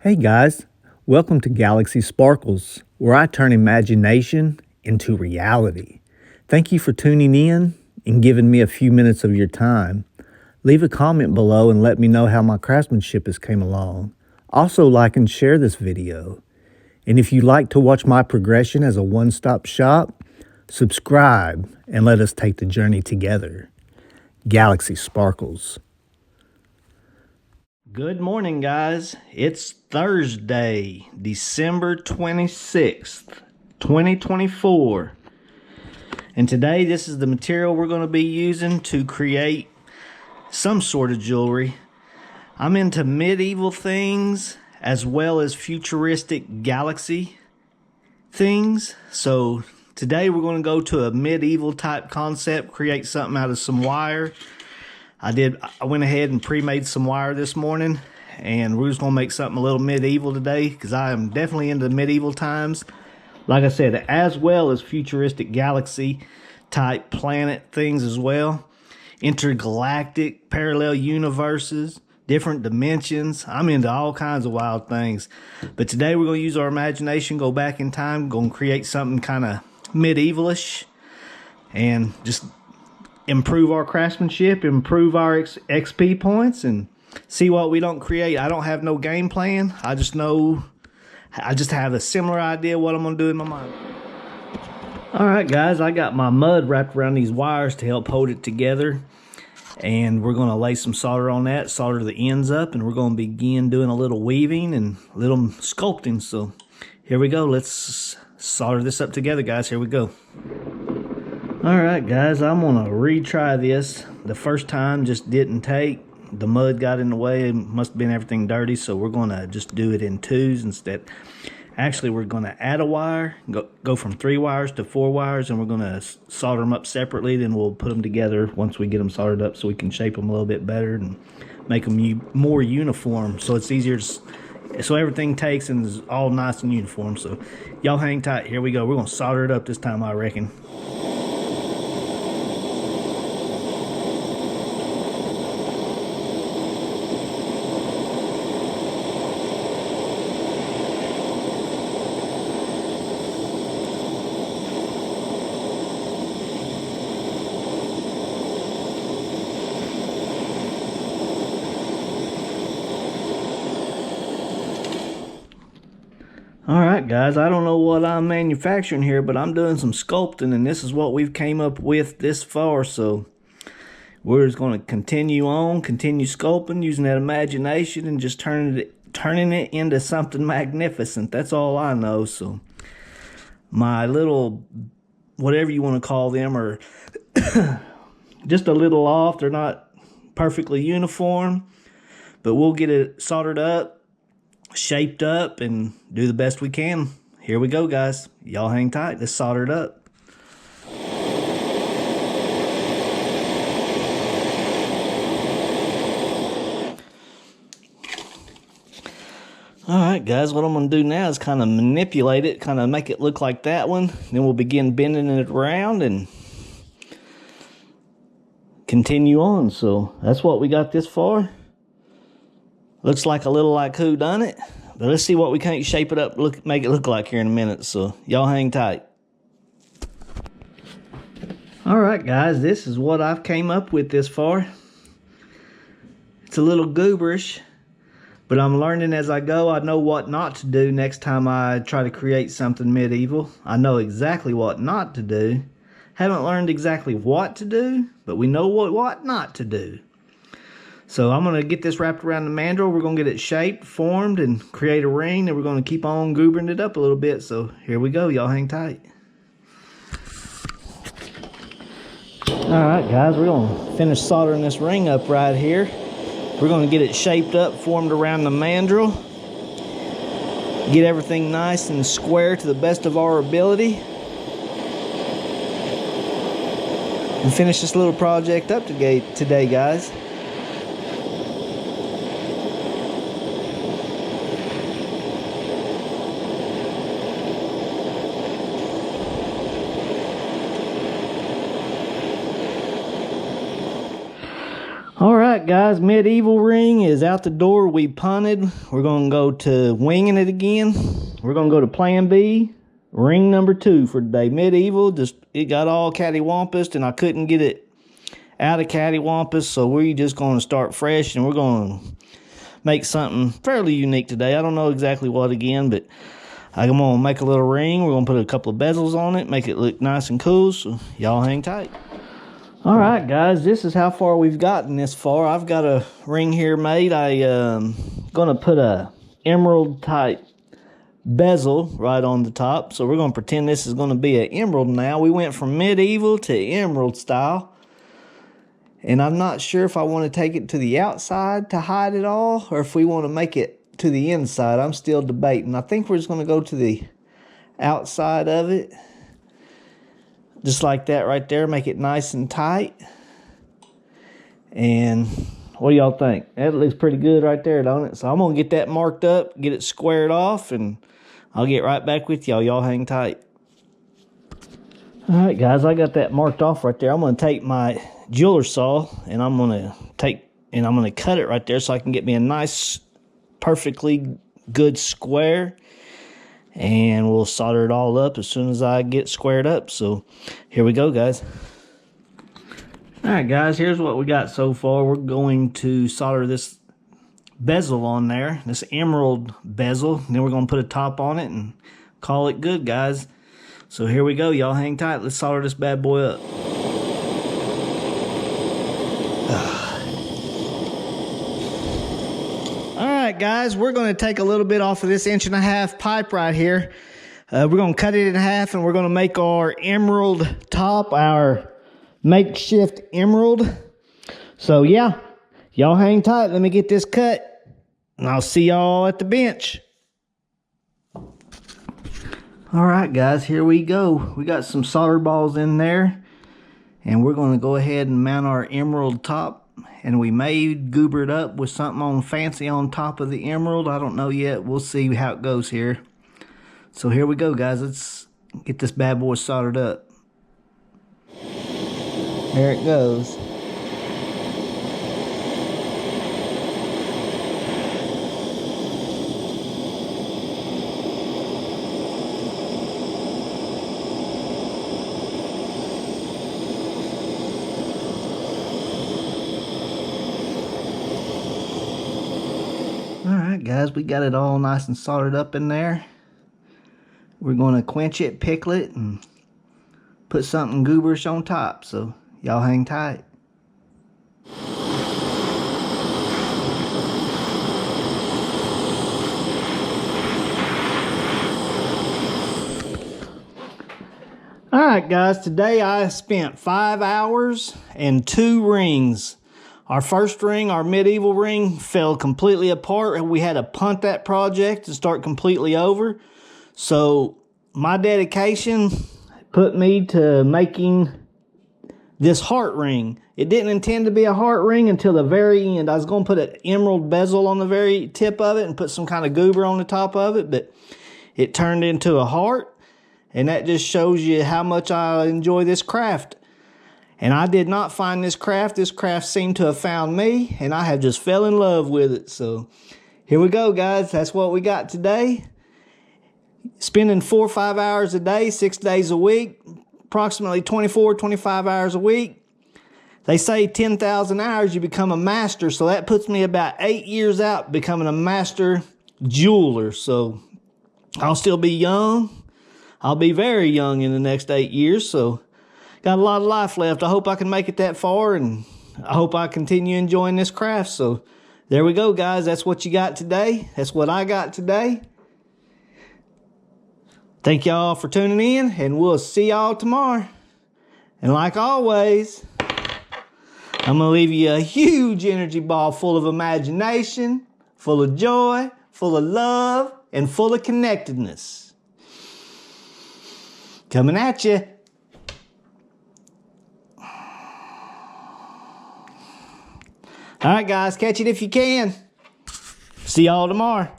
Hey guys, welcome to Galaxy Sparkles, where I turn imagination into reality. Thank you for tuning in and giving me a few minutes of your time. Leave a comment below and let me know how my craftsmanship has came along. Also like and share this video. And if you'd like to watch my progression as a one-stop shop, subscribe and let us take the journey together. Galaxy Sparkles. Good morning, guys. It's Thursday, December 26th, 2024. And today, this is the material we're going to be using to create some sort of jewelry. I'm into medieval things as well as futuristic galaxy things. So today, we're going to go to a medieval type concept, create something out of some wire. I went ahead and pre-made some wire this morning, and we're just going to make something a little medieval today because I am definitely into medieval times. Like I said, as well as futuristic galaxy type planet things as well. Intergalactic, parallel universes, different dimensions. I'm into all kinds of wild things. But today we're going to use our imagination, go back in time, going to create something kind of medievalish and just improve our craftsmanship, improve our XP points, and see what we don't create. I don't have no game plan. I just have a similar idea what I'm going to do in my mind. Alright guys, I got my mud wrapped around these wires to help hold it together. And we're going to lay some solder on that, solder the ends up, and we're going to begin doing a little weaving and a little sculpting. So here we go. Let's solder this up together, guys. Here we go. Alright guys, I'm going to retry this. The first time just didn't take. The mud got in the way. It must have been everything dirty, so we're going to just do it in twos instead. Actually, we're going to add a wire, go from 3 wires to 4 wires, and we're going to solder them up separately. Then we'll put them together once we get them soldered up so we can shape them a little bit better and make them more uniform so it's easier to, so everything takes and is all nice and uniform. So y'all hang tight. Here we go. We're going to solder it up this time, I reckon. Alright guys, I don't know what I'm manufacturing here, but I'm doing some sculpting, and this is what we've came up with this far. So we're just going to continue sculpting, using that imagination and just turning it into something magnificent. That's all I know. So my little, whatever you want to call them, are just a little off. They're not perfectly uniform, but we'll get it soldered up, shaped up, and do the best we can. Here we go, guys. Y'all hang tight. Let's solder it up. Alright guys, what I'm going to do now is kind of manipulate it, kind of make it look like that one. Then we'll begin bending it around and continue on. So that's what we got this far. Looks like a little like Who Done It, but let's see what we can shape it up, make it look like here in a minute. So y'all hang tight. All right, guys, this is what I've came up with this far. It's a little gooberish, but I'm learning as I go. I know what not to do next time I try to create something medieval. I know exactly what not to do. Haven't learned exactly what to do, but we know what not to do. So I'm going to get this wrapped around the mandrel. We're going to get it shaped, formed, and create a ring. And we're going to keep on goobering it up a little bit. So here we go. Y'all hang tight. Alright guys, we're going to finish soldering this ring up right here. We're going to get it shaped up, formed around the mandrel. Get everything nice and square to the best of our ability. And finish this little project up today, guys. right, guys, medieval ring is out the door. We punted. We're going to go to winging it again. We're going to go to plan B, ring number 2 for today. Medieval, just it got all cattywampus, and I couldn't get it out of cattywampus, so we're just going to start fresh, and we're going to make something fairly unique today. I don't know exactly what again, but I'm going to make a little ring. We're going to put a couple of bezels on it, make it look nice and cool, so y'all hang tight. All right, guys, this is how far we've gotten this far. I've got a ring here made. I'm going to put a emerald type bezel right on the top. So we're going to pretend this is going to be an emerald now. We went from medieval to emerald style. And I'm not sure if I want to take it to the outside to hide it all, or if we want to make it to the inside. I'm still debating. I think we're just going to go to the outside of it. Just like that right there. Make it nice and tight. And what do y'all think? That looks pretty good right there, don't it? So I'm going to get that marked up, get it squared off, and I'll get right back with y'all. Y'all hang tight. All right, guys, I got that marked off right there. I'm going to take my jeweler saw, and I'm going to cut it right there so I can get me a nice, perfectly good square. And we'll solder it all up as soon as I get squared up. So here we go, guys. All right, guys, here's what we got so far. We're going to solder this bezel on there, this emerald bezel. Then we're going to put a top on it and call it good, guys. So here we go. Y'all hang tight. Let's solder this bad boy up. Alright, guys, we're going to take a little bit off of this 1.5" pipe right here. We're going to cut it in half, and we're going to make our emerald top, our makeshift emerald. So yeah, y'all hang tight. Let me get this cut, and I'll see y'all at the bench. Alright, guys, here we go. We got some solder balls in there, and we're going to go ahead and mount our emerald top. And we may goober it up with something on fancy on top of the emerald. I don't know yet. We'll see how it goes here. So here we go, guys. Let's get this bad boy soldered up. There it goes. Alright, guys, we got it all nice and soldered up in there. We're going to quench it, pickle it, and put something gooberish on top. So y'all hang tight. Alright, guys, today I spent 5 hours and 2 rings. Our first ring, our medieval ring, fell completely apart, and we had to punt that project and start completely over. So my dedication put me to making this heart ring. It didn't intend to be a heart ring until the very end. I was going to put an emerald bezel on the very tip of it and put some kind of goober on the top of it, but it turned into a heart, and that just shows you how much I enjoy this craft. And I did not find this craft. This craft seemed to have found me, and I have just fell in love with it. So here we go, guys. That's what we got today. Spending 4 or 5 hours a day, 6 days a week, approximately 24, 25 hours a week. They say 10,000 hours, you become a master. So that puts me about 8 years out becoming a master jeweler. So I'll still be young. I'll be very young in the next 8 years. So got a lot of life left. I hope I can make it that far, and I hope I continue enjoying this craft. So there we go, guys. That's what you got today. That's what I got today. Thank y'all for tuning in, and we'll see y'all tomorrow. And like always, I'm going to leave you a huge energy ball full of imagination, full of joy, full of love, and full of connectedness. Coming at you. All right, guys, catch it if you can. See y'all tomorrow.